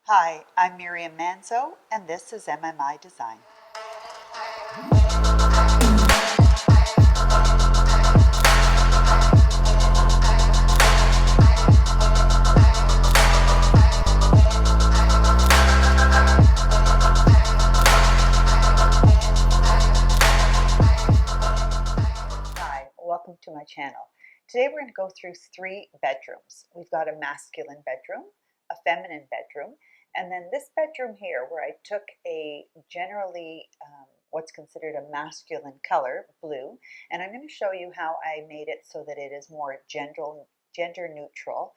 Hi, I'm Miriam Manzo, and this is MMI Design. Hi, welcome to my channel. Today we're going to go through 3 bedrooms. We've got a masculine bedroom, a feminine bedroom, and then this bedroom here where I took a generally what's considered a masculine color, blue, and I'm going to show you how I made it so that it is more gender neutral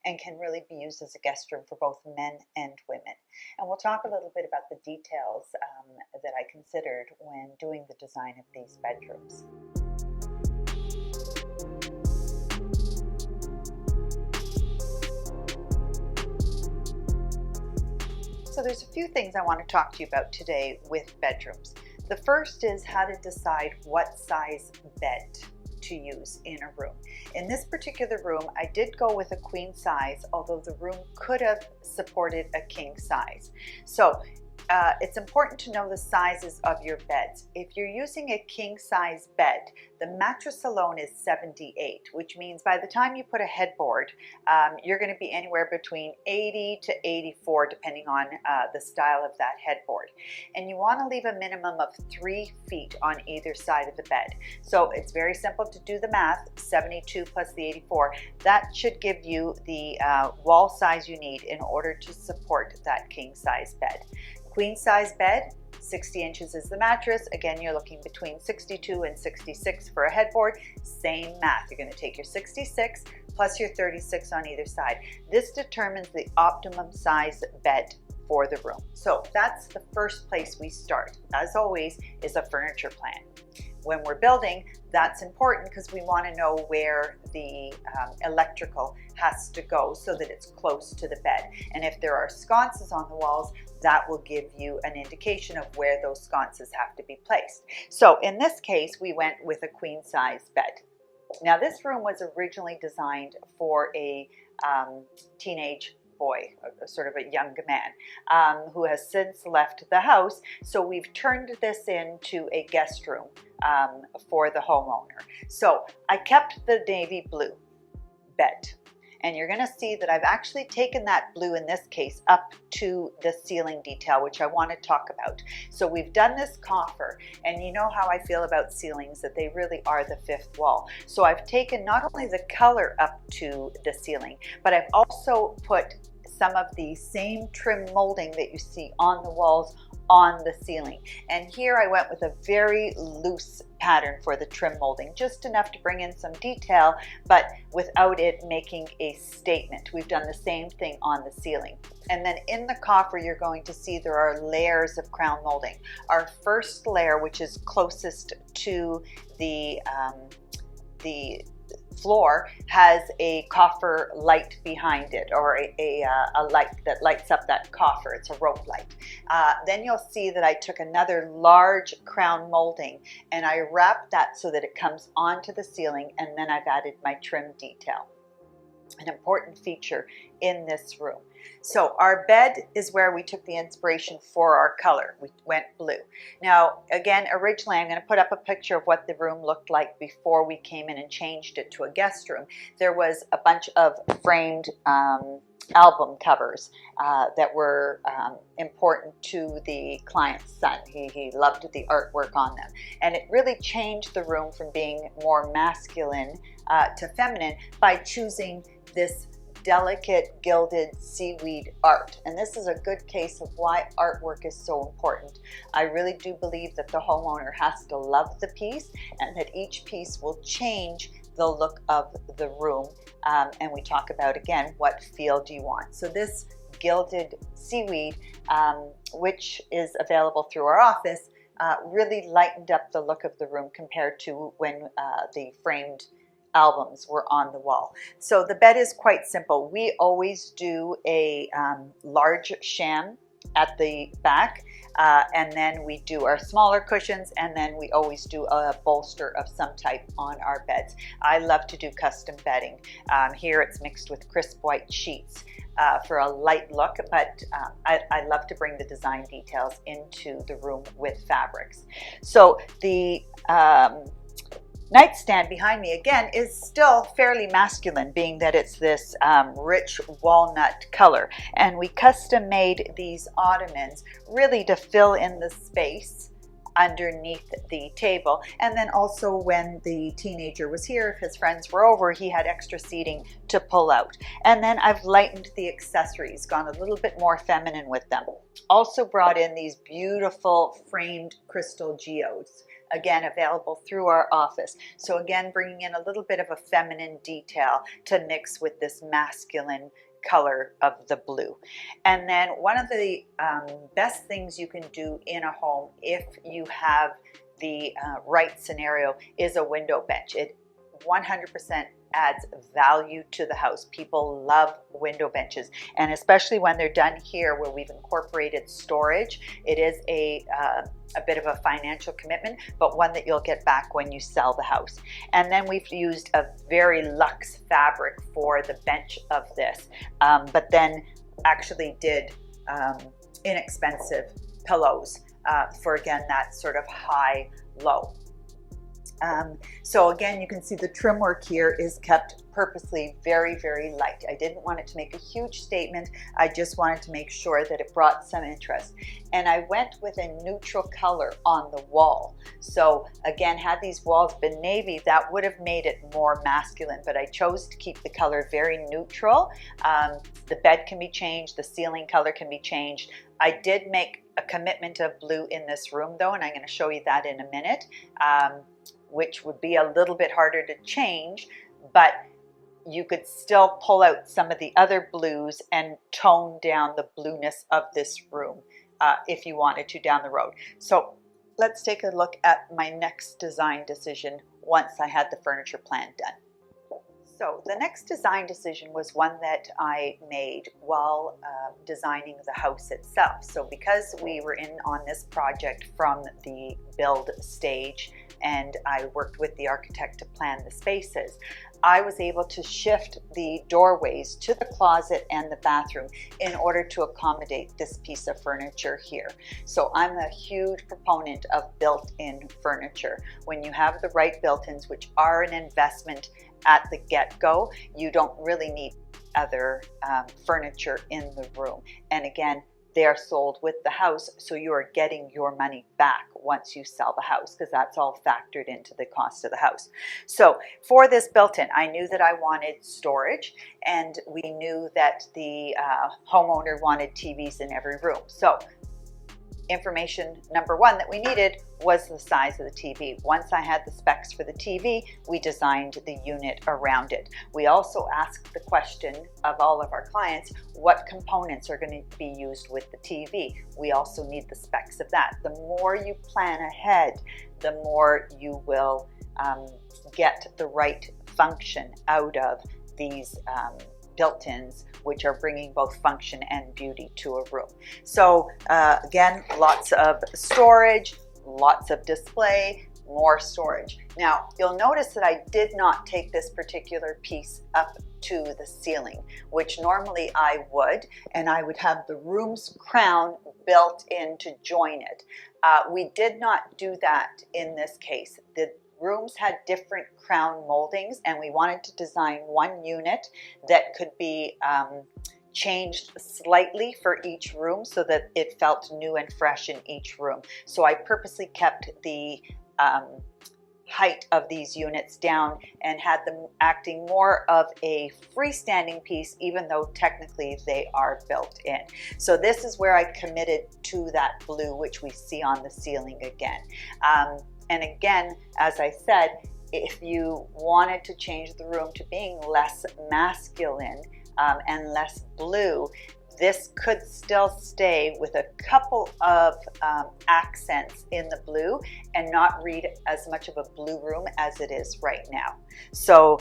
and can really be used as a guest room for both men and women. And we'll talk a little bit about the details that I considered when doing the design of these bedrooms. So there's a few things I want to talk to you about today with bedrooms. The first is how to decide what size bed to use in a room. In this particular room, I did go with a queen size, although the room could have supported a king size. So it's important to know the sizes of your beds. If you're using a king size bed, the mattress alone is 78, which means by the time you put a headboard, you're going to be anywhere between 80 to 84, depending on the style of that headboard. And you want to leave a minimum of 3 feet on either side of the bed. So it's very simple to do the math, 72 plus the 84. That should give you the wall size you need in order to support that king size bed. Queen size bed, 60 inches is the mattress. Again, you're looking between 62 and 66 for a headboard. Same math. You're going to take your 66 plus your 36 on either side. This determines the optimum size bed for the room. So that's the first place we start. As always, is a furniture plan. When we're building, that's important because we want to know where the electrical has to go so that it's close to the bed. And if there are sconces on the walls, that will give you an indication of where those sconces have to be placed. So in this case, we went with a queen size bed. Now this room was originally designed for a teenage boy, sort of a young man, who has since left the house. So we've turned this into a guest room for the homeowner. So I kept the navy blue bed. And you're going to see that I've actually taken that blue in this case up to the ceiling detail, which I want to talk about. So we've done this coffer, and you know how I feel about ceilings, that they really are the 5th wall. So I've taken not only the color up to the ceiling, but I've also put some of the same trim molding that you see on the walls on the ceiling. And here I went with a very loose pattern for the trim molding, just enough to bring in some detail, but without it making a statement. We've done the same thing on the ceiling. And then in the coffer, you're going to see there are layers of crown molding. Our first layer, which is closest to the floor, has a coffer light behind it, or a light that lights up that coffer. It's a rope light. Then you'll see that I took another large crown molding and I wrapped that so that it comes onto the ceiling, and then I've added my trim detail. An important feature in this room. So our bed is where we took the inspiration for our color. We went blue. Now, again, originally I'm going to put up a picture of what the room looked like before we came in and changed it to a guest room. There was a bunch of framed album covers that were important to the client's son. He loved the artwork on them. And it really changed the room from being more masculine to feminine by choosing this delicate gilded seaweed art. And this is a good case of why artwork is so important. I really do believe that the homeowner has to love the piece, and that each piece will change the look of the room. And we talk about, again, what feel do you want. So this gilded seaweed, which is available through our office, really lightened up the look of the room compared to when the framed albums were on the wall. So the bed is quite simple. We always do a large sham at the back. And then we do our smaller cushions, and then we always do a bolster of some type on our beds. I love to do custom bedding. Here it's mixed with crisp white sheets for a light look, but I love to bring the design details into the room with fabrics. So the nightstand behind me again is still fairly masculine, being that it's this rich walnut color, and we custom made these ottomans really to fill in the space underneath the table. And then also when the teenager was here, if his friends were over, he had extra seating to pull out. And then I've lightened the accessories, gone a little bit more feminine with them. Also brought in these beautiful framed crystal geodes, again available through our office. So again, bringing in a little bit of a feminine detail to mix with this masculine color of the blue. And then one of the best things you can do in a home, if you have the right scenario, is a window bench. It 100% adds value to the house. People love window benches, and especially when they're done here where we've incorporated storage. It is a bit of a financial commitment, but one that you'll get back when you sell the house. And then we've used a very luxe fabric for the bench of this, but then actually did inexpensive pillows for, again, that sort of high-low. So again, you can see the trim work here is kept purposely very, very light. I didn't want it to make a huge statement. I just wanted to make sure that it brought some interest. And I went with a neutral color on the wall. So again, had these walls been navy, that would have made it more masculine, but I chose to keep the color very neutral. The bed can be changed, the ceiling color can be changed. I did make a commitment of blue in this room though, and I'm going to show you that in a minute. Which would be a little bit harder to change, but you could still pull out some of the other blues and tone down the blueness of this room if you wanted to down the road. So let's take a look at my next design decision once I had the furniture plan done. So the next design decision was one that I made while designing the house itself. So because we were in on this project from the build stage, and I worked with the architect to plan the spaces, I was able to shift the doorways to the closet and the bathroom in order to accommodate this piece of furniture here. So I'm a huge proponent of built-in furniture. When you have the right built-ins, which are an investment at the get-go, you don't really need other furniture in the room. And again, they are sold with the house, so you are getting your money back once you sell the house, because that's all factored into the cost of the house. So for this built-in, I knew that I wanted storage, and we knew that the homeowner wanted TVs in every room. So information number one that we needed was the size of the TV. Once I had the specs for the TV, we designed the unit around it. We also asked the question of all of our clients, what components are going to be used with the TV? We also need the specs of that. The more you plan ahead, the more you will get the right function out of these built-ins, which are bringing both function and beauty to a room. So again, lots of storage, lots of display, more storage. Now, you'll notice that I did not take this particular piece up to the ceiling, which normally I would, and I would have the room's crown built in to join it. We did not do that in this case. The rooms had different crown moldings, and we wanted to design one unit that could be changed slightly for each room so that it felt new and fresh in each room. So I purposely kept the height of these units down and had them acting more of a freestanding piece, even though technically they are built in. So this is where I committed to that blue, which we see on the ceiling again. And again, as I said, if you wanted to change the room to being less masculine and less blue, this could still stay with a couple of accents in the blue and not read as much of a blue room as it is right now. So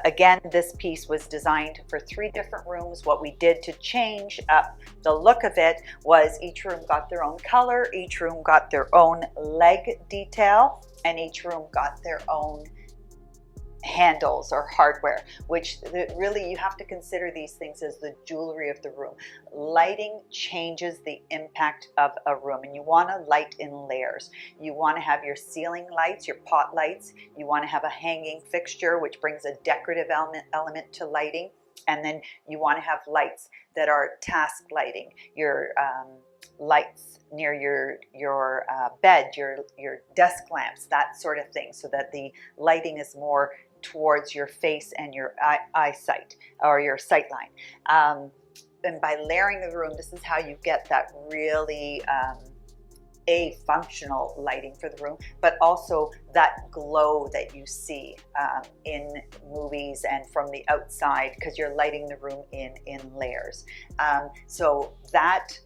again, this piece was designed for 3 different rooms. What we did to change up the look of it was each room got their own color, each room got their own leg detail, and each room got their own handles or hardware, which really you have to consider these things as the jewelry of the room. Lighting changes the impact of a room, and you want to light in layers. You want to have your ceiling lights, your pot lights. You want to have a hanging fixture, which brings a decorative element to lighting. And then you want to have lights that are task lighting, your lights near your bed, your desk lamps, that sort of thing, so that the lighting is more towards your face and your eyesight or your sight line. And by layering the room, this is how you get that really functional lighting for the room, but also that glow that you see in movies and from the outside, because you're lighting the room in layers. So that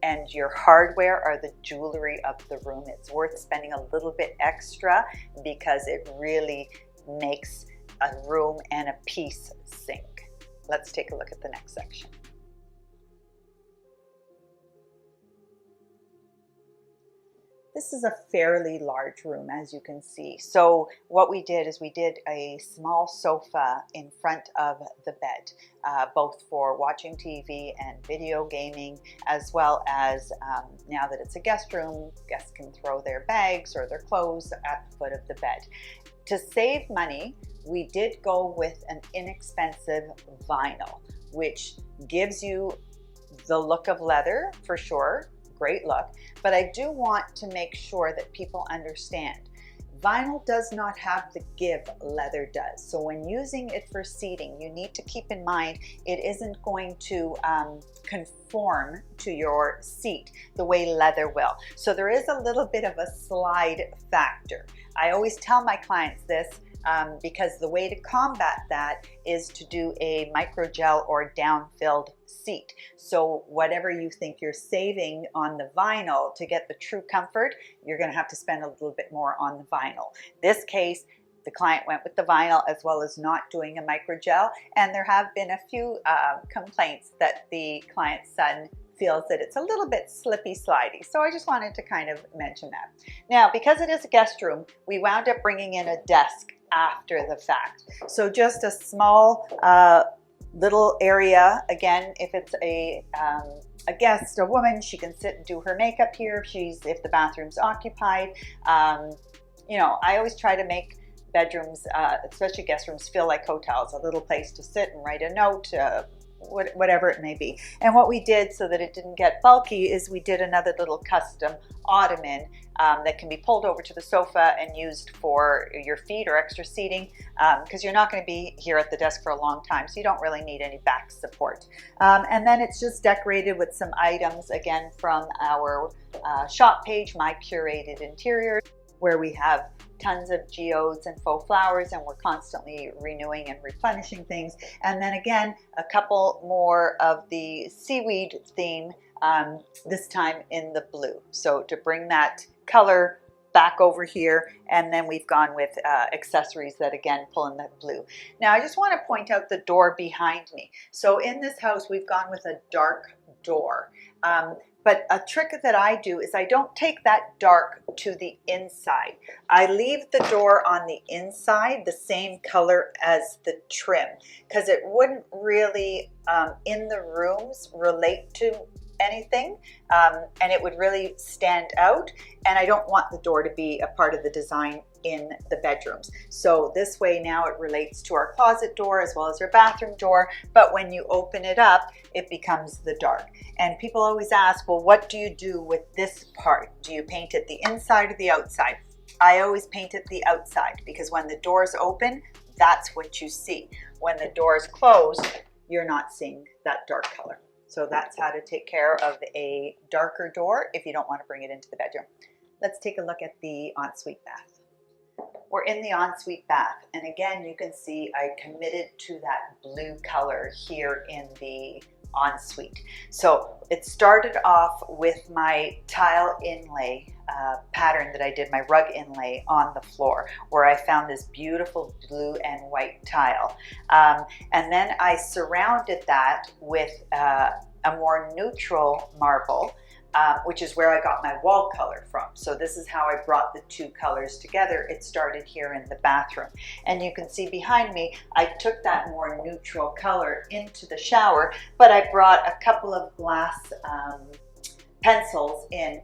and your hardware are the jewelry of the room. It's worth spending a little bit extra because it really makes a room and a piece sync. Let's take a look at the next section. This is a fairly large room, as you can see. So what we did is we did a small sofa in front of the bed, both for watching TV and video gaming, as well as now that it's a guest room, guests can throw their bags or their clothes at the foot of the bed. To save money, we did go with an inexpensive vinyl, which gives you the look of leather for sure. Great look, but I do want to make sure that people understand vinyl does not have the give leather does. So when using it for seating, you need to keep in mind it isn't going to conform to your seat the way leather will. So there is a little bit of a slide factor. I always tell my clients this because the way to combat that is to do a microgel or down-filled seat. So whatever you think you're saving on the vinyl to get the true comfort, you're going to have to spend a little bit more on the vinyl. This case, the client went with the vinyl as well as not doing a microgel, and there have been a few complaints that the client's son feels that it's a little bit slippy slidey. So I just wanted to kind of mention that. Now, because it is a guest room, we wound up bringing in a desk after the fact. So just a small little area. Again, if it's a guest, a woman, she can sit and do her makeup here. If the bathroom's occupied. You know, I always try to make bedrooms, especially guest rooms, feel like hotels, a little place to sit and write a note, whatever it may be. And what we did so that it didn't get bulky is we did another little custom ottoman that can be pulled over to the sofa and used for your feet or extra seating, because you're not going to be here at the desk for a long time, so you don't really need any back support. And then it's just decorated with some items, again, from our shop page, My Curated Interior, where we have tons of geodes and faux flowers, and we're constantly renewing and replenishing things. And then again, a couple more of the seaweed theme, this time in the blue. So to bring that color back over here, and then we've gone with accessories that again pull in that blue. Now I just want to point out the door behind me. So in this house we've gone with a dark door. But a trick that I do is I don't take that dark to the inside. I leave the door on the inside the same color as the trim, because it wouldn't really, in the rooms, relate to anything, and it would really stand out, and I don't want the door to be a part of the design in the bedrooms. So this way now it relates to our closet door as well as our bathroom door, but when you open it up, it becomes the dark. And people always ask, well, what do you do with this part? Do you paint it the inside or the outside? I always paint it the outside, because when the doors open, that's what you see. When the doors close, you're not seeing that dark color. So that's how to take care of a darker door if you don't want to bring it into the bedroom. Let's take a look at the ensuite bath. We're in the ensuite bath, and again you can see I committed to that blue color here in the Ensuite. So it started off with my tile inlay pattern that I did, my rug inlay on the floor, where I found this beautiful blue and white tile. And then I surrounded that with a more neutral marble, which is where I got my wall color from. So this is how I brought the two colors together. It started here in the bathroom. And you can see behind me, I took that more neutral color into the shower, but I brought a couple of glass pencils in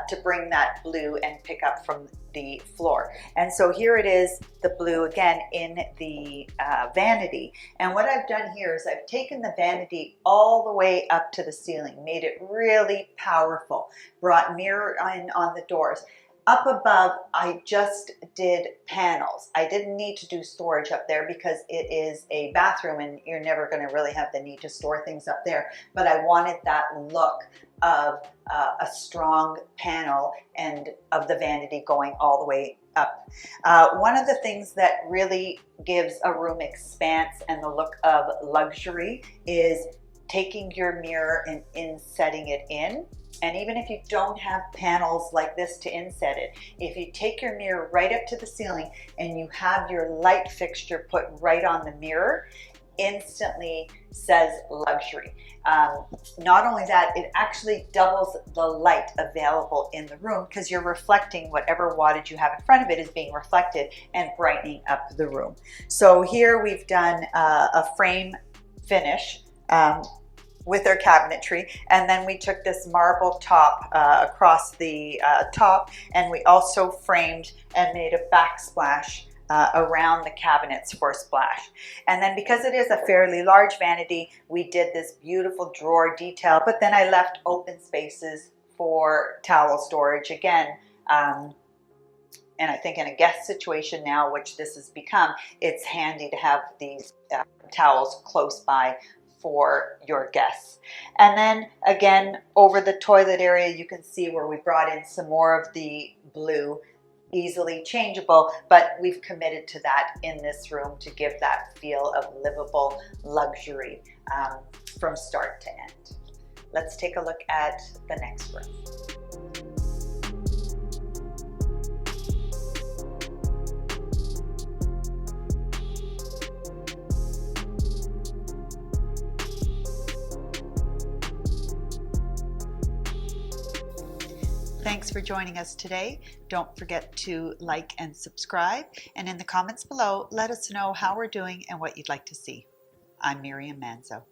to bring that blue and pick up from the floor. And so here it is, the blue again in the vanity. And what I've done here is I've taken the vanity all the way up to the ceiling, made it really powerful, brought mirror in on the doors. Up above, I just did panels. I didn't need to do storage up there because it is a bathroom and you're never going to really have the need to store things up there. But I wanted that look of a strong panel and of the vanity going all the way up. One of the things that really gives a room expanse and the look of luxury is taking your mirror and insetting it in. And even if you don't have panels like this to inset it, if you take your mirror right up to the ceiling and you have your light fixture put right on the mirror, instantly says luxury. Not only that, it actually doubles the light available in the room because you're reflecting whatever wattage you have in front of it is being reflected and brightening up the room. So here we've done a frame finish with our cabinetry, and then we took this marble top across the top, and we also framed and made a backsplash around the cabinets for splash. And then because it is a fairly large vanity, we did this beautiful drawer detail, but then I left open spaces for towel storage again. And I think in a guest situation now, which this has become, it's handy to have these towels close by for your guests. And then again, over the toilet area, you can see where we brought in some more of the blue, easily changeable, but we've committed to that in this room to give that feel of livable luxury from start to end. Let's take a look at the next room. Thanks for joining us today. Don't forget to like and subscribe. And in the comments below, let us know how we're doing and what you'd like to see. I'm Miriam Manzo.